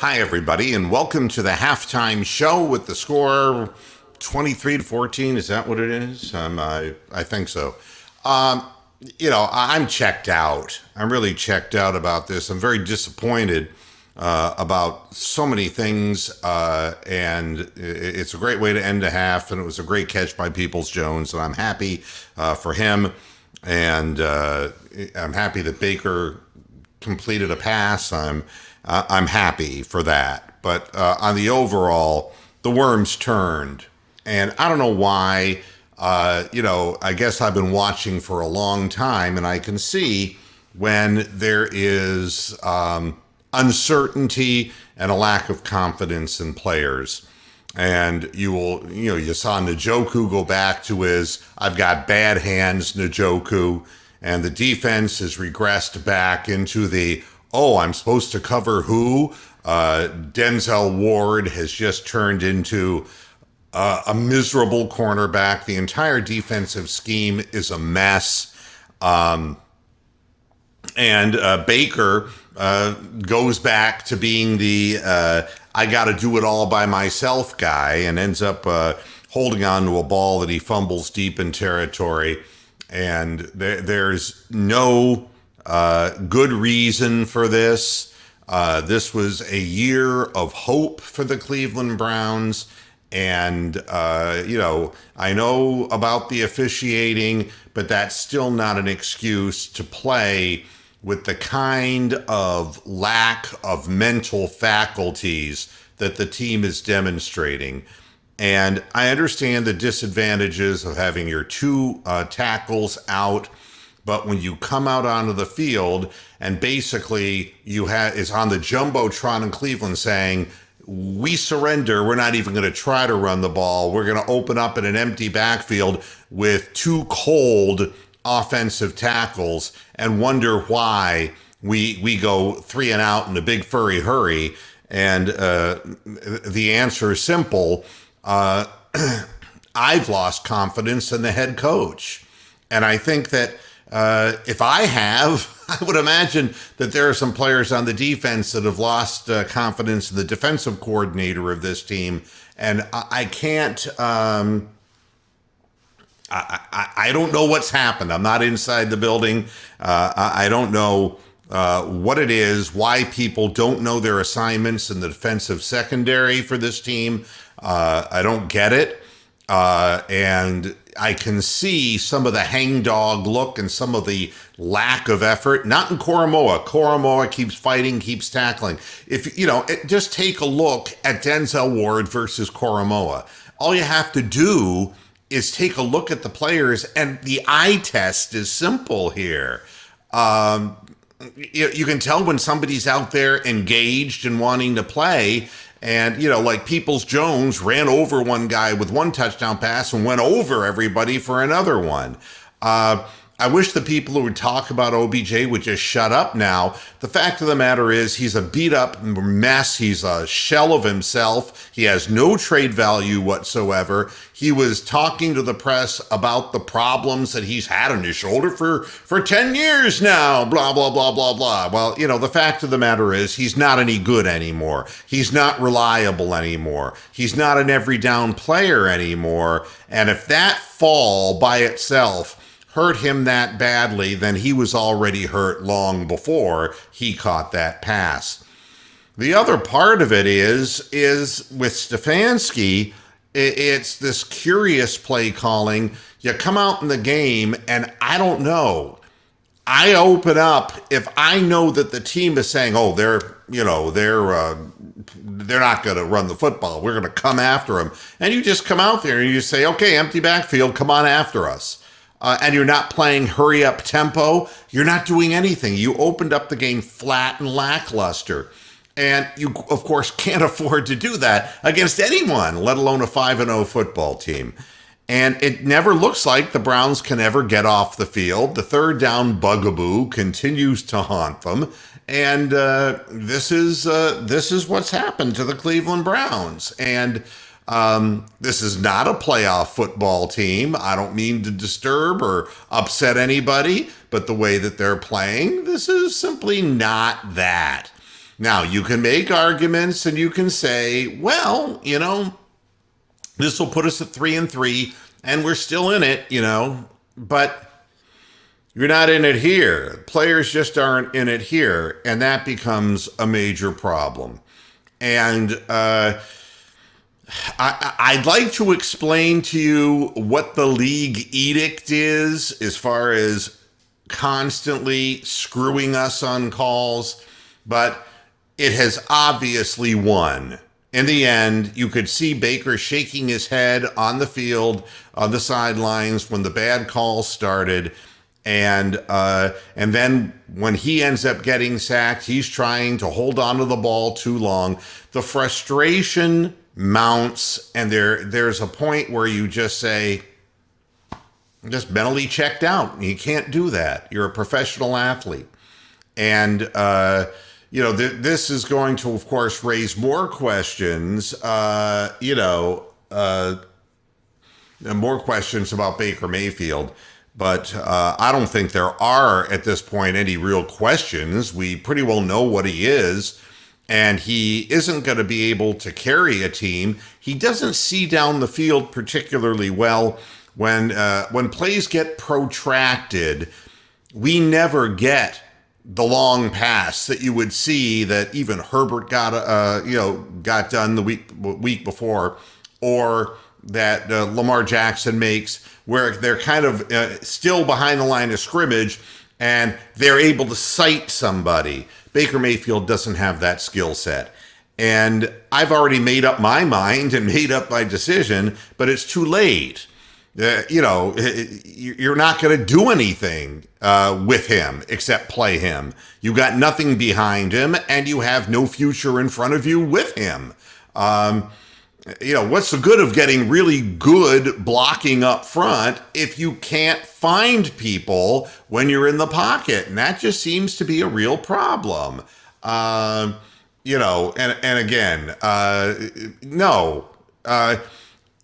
Hi, everybody, and welcome to the halftime show with the score 23-14. Is that what it is? I think so. Um, I'm checked out. I'm really checked out about this. I'm very disappointed about so many things, and it's a great way to end a half, and it was a great catch by Peoples-Jones, and I'm happy for him, and I'm happy that Baker completed a pass. I'm happy for that. But on the overall, the worms turned, and I don't know why. I guess I've been watching for a long time, and I can see when there is uncertainty and a lack of confidence in players. And you saw Njoku go back to his "I've got bad hands" Njoku, and the defense has regressed back into the "oh, I'm supposed to cover who?" Denzel Ward has just turned into a miserable cornerback. The entire defensive scheme is a mess. And Baker goes back to being the I got to do it all by myself guy, and ends up holding on to a ball that he fumbles deep in territory. And there's no good reason for this. This was a year of hope for the Cleveland Browns. And, I know about the officiating, but that's still not an excuse to play with the kind of lack of mental faculties that the team is demonstrating. And I understand the disadvantages of having your two tackles out, but when you come out onto the field and basically is on the Jumbotron in Cleveland saying, "We surrender. We're not even going to try to run the ball. We're going to open up in an empty backfield with two cold offensive tackles and wonder why we go 3 and out in a big furry hurry." And the answer is simple. I've lost confidence in the head coach. And I think that if I have, I would imagine that there are some players on the defense that have lost confidence in the defensive coordinator of this team. And I can't, I don't know what's happened. I'm not inside the building. I don't know what it is, why people don't know their assignments in the defensive secondary for this team. I don't get it. And I can see some of the hangdog look and some of the lack of effort. Not in Koromoa. Koromoa keeps fighting, keeps tackling. Just take a look at Denzel Ward versus Koromoa. All you have to do is take a look at the players, and the eye test is simple here. You can tell when somebody's out there engaged and wanting to play. And, like Peoples-Jones ran over one guy with one touchdown pass and went over everybody for another one. I wish the people who would talk about OBJ would just shut up now. The fact of the matter is he's a beat-up mess. He's a shell of himself. He has no trade value whatsoever. He was talking to the press about the problems that he's had on his shoulder for 10 years now, blah, blah, blah, blah, blah. Well, the fact of the matter is he's not any good anymore. He's not reliable anymore. He's not an every down player anymore. And if that fall by itself hurt him that badly, then he was already hurt long before he caught that pass. The other part of it is with Stefanski, it's this curious play calling. You come out in the game, and I don't know. I open up if I know that the team is saying, "Oh, they're not going to run the football. We're going to come after them," and you just come out there and you say, "Okay, empty backfield, come on after us." And you're not playing hurry up tempo. You're not doing anything. You opened up the game flat and lackluster. And you, of course, can't afford to do that against anyone, let alone a 5-0 football team. And it never looks like the Browns can ever get off the field. The third down bugaboo continues to haunt them. And this is what's happened to the Cleveland Browns. And this is not a playoff football team. I don't mean to disturb or upset anybody, but the way that they're playing, this is simply not that. Now, you can make arguments and you can say, well, this will put us at 3-3 and we're still in it, but you're not in it here. Players just aren't in it here, and that becomes a major problem. And I'd like to explain to you what the league edict is as far as constantly screwing us on calls, but it has obviously won. In the end, you could see Baker shaking his head on the field, on the sidelines when the bad calls started. And then when he ends up getting sacked, he's trying to hold on to the ball too long. The frustration mounts, and there's a point where you just say, just mentally checked out. You can't do that. You're a professional athlete. And, this is going to, of course, raise more questions, more questions about Baker Mayfield. But I don't think there are, at this point, any real questions. We pretty well know what he is, and he isn't going to be able to carry a team. He doesn't see down the field particularly well. When plays get protracted, we never get the long pass that you would see that even Herbert got done the week before, or that Lamar Jackson makes, where they're kind of still behind the line of scrimmage and they're able to sight somebody. Baker Mayfield doesn't have that skill set. And I've already made up my mind and made up my decision, but it's too late. You're not going to do anything with him except play him. You got nothing behind him, and you have no future in front of you with him. What's the good of getting really good blocking up front if you can't find people when you're in the pocket? And that just seems to be a real problem. And again, no.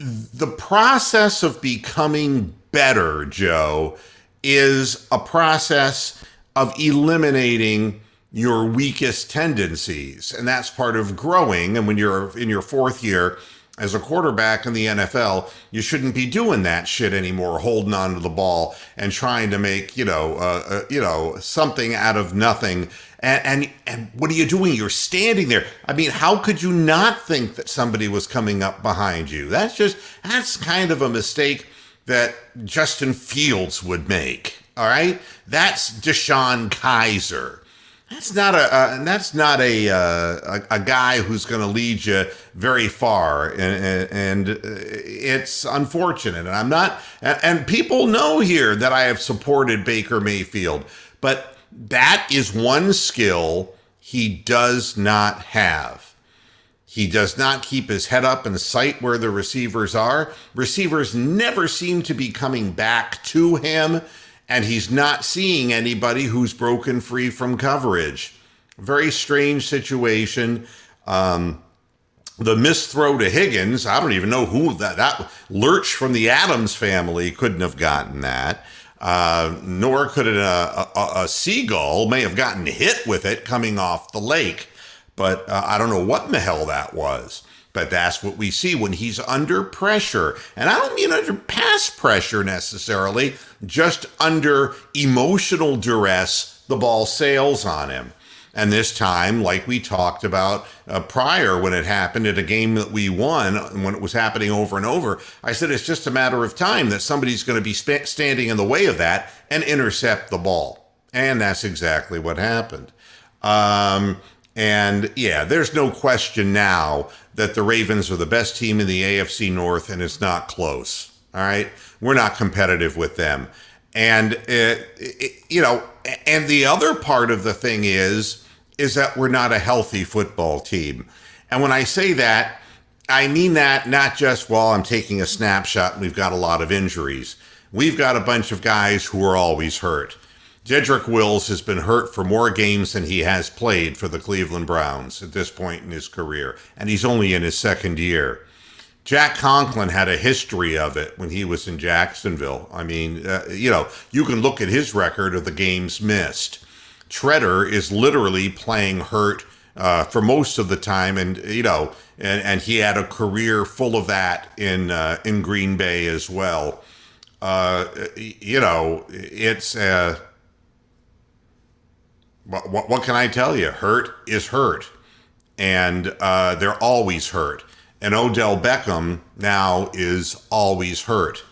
The process of becoming better, Joe, is a process of eliminating your weakest tendencies. And that's part of growing. And when you're in your fourth year as a quarterback in the NFL, you shouldn't be doing that shit anymore, holding on to the ball and trying to make, something out of nothing. And what are you doing? You're standing there. I mean, how could you not think that somebody was coming up behind you? That's kind of a mistake that Justin Fields would make. All right. That's Deshaun Kaiser. That's not a guy who's going to lead you very far, and it's unfortunate. And I'm not, and people know here that I have supported Baker Mayfield, but that is one skill he does not have. He does not keep his head up and sight where the receivers are. Receivers never seem to be coming back to him. And he's not seeing anybody who's broken free from coverage. Very strange situation. The missed throw to Higgins, I don't even know who that Lurch from the Adams family couldn't have gotten that. Nor could a seagull may have gotten hit with it coming off the lake. But I don't know what in the hell that was. But that's what we see when he's under pressure. And I don't mean under pass pressure necessarily, just under emotional duress, the ball sails on him. And this time, like we talked about prior when it happened at a game that we won, when it was happening over and over, I said it's just a matter of time that somebody's going to be standing in the way of that and intercept the ball. And that's exactly what happened. And yeah, there's no question now that the Ravens are the best team in the AFC North, and it's not close. All right. We're not competitive with them. And, and the other part of the thing is that we're not a healthy football team. And when I say that, I mean that not just, well, I'm taking a snapshot and we've got a lot of injuries. We've got a bunch of guys who are always hurt. Jedrick Wills has been hurt for more games than he has played for the Cleveland Browns at this point in his career, and he's only in his second year. Jack Conklin had a history of it when he was in Jacksonville. I mean, you can look at his record of the games missed. Treader is literally playing hurt for most of the time, and and he had a career full of that in Green Bay as well. It's what can I tell you? Hurt is hurt, and they're always hurt. And Odell Beckham now is always hurt.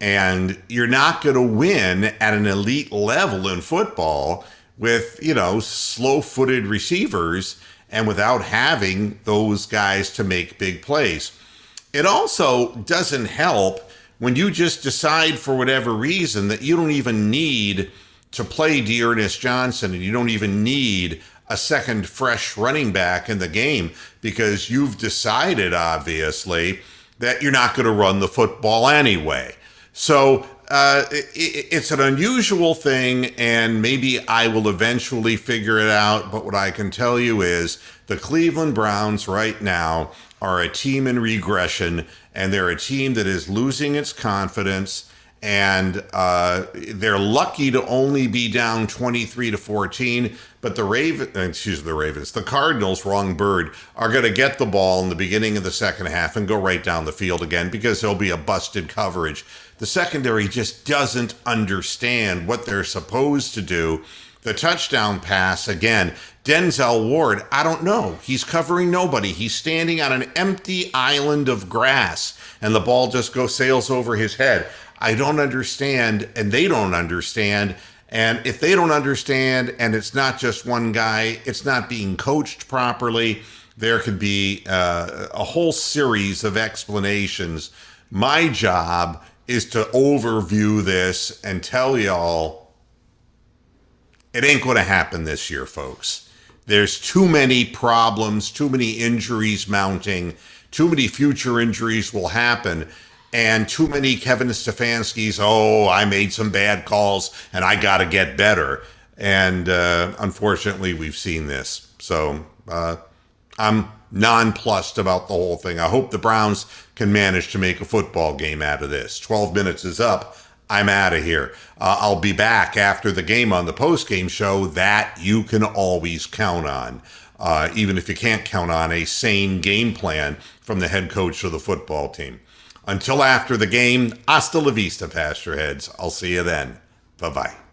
And you're not going to win at an elite level in football with, slow-footed receivers and without having those guys to make big plays. It also doesn't help when you just decide for whatever reason that you don't even need to play Dearness Johnson and you don't even need a second fresh running back in the game because you've decided, obviously, that you're not going to run the football anyway. So it's an unusual thing, and maybe I will eventually figure it out. But what I can tell you is the Cleveland Browns right now are a team in regression, and they're a team that is losing its confidence. And they're lucky to only be down 23-14, but the Cardinals, wrong bird, are going to get the ball in the beginning of the second half and go right down the field again because there'll be a busted coverage. The secondary just doesn't understand what they're supposed to do. The touchdown pass, again, Denzel Ward, I don't know. He's covering nobody. He's standing on an empty island of grass, and the ball just sails over his head. I don't understand, and they don't understand. And if they don't understand, and it's not just one guy, it's not being coached properly, there could be a whole series of explanations. My job is to overview this and tell y'all it ain't going to happen this year, folks. There's too many problems, too many injuries mounting, too many future injuries will happen. And too many Kevin Stefanski's, I made some bad calls and I got to get better. And unfortunately, we've seen this. So I'm nonplussed about the whole thing. I hope the Browns can manage to make a football game out of this. 12 minutes is up. I'm out of here. I'll be back after the game on the post-game show that you can always count on. Even if you can't count on a sane game plan from the head coach of the football team. Until after the game, hasta la vista, Pasture Heads. I'll see you then. Bye-bye.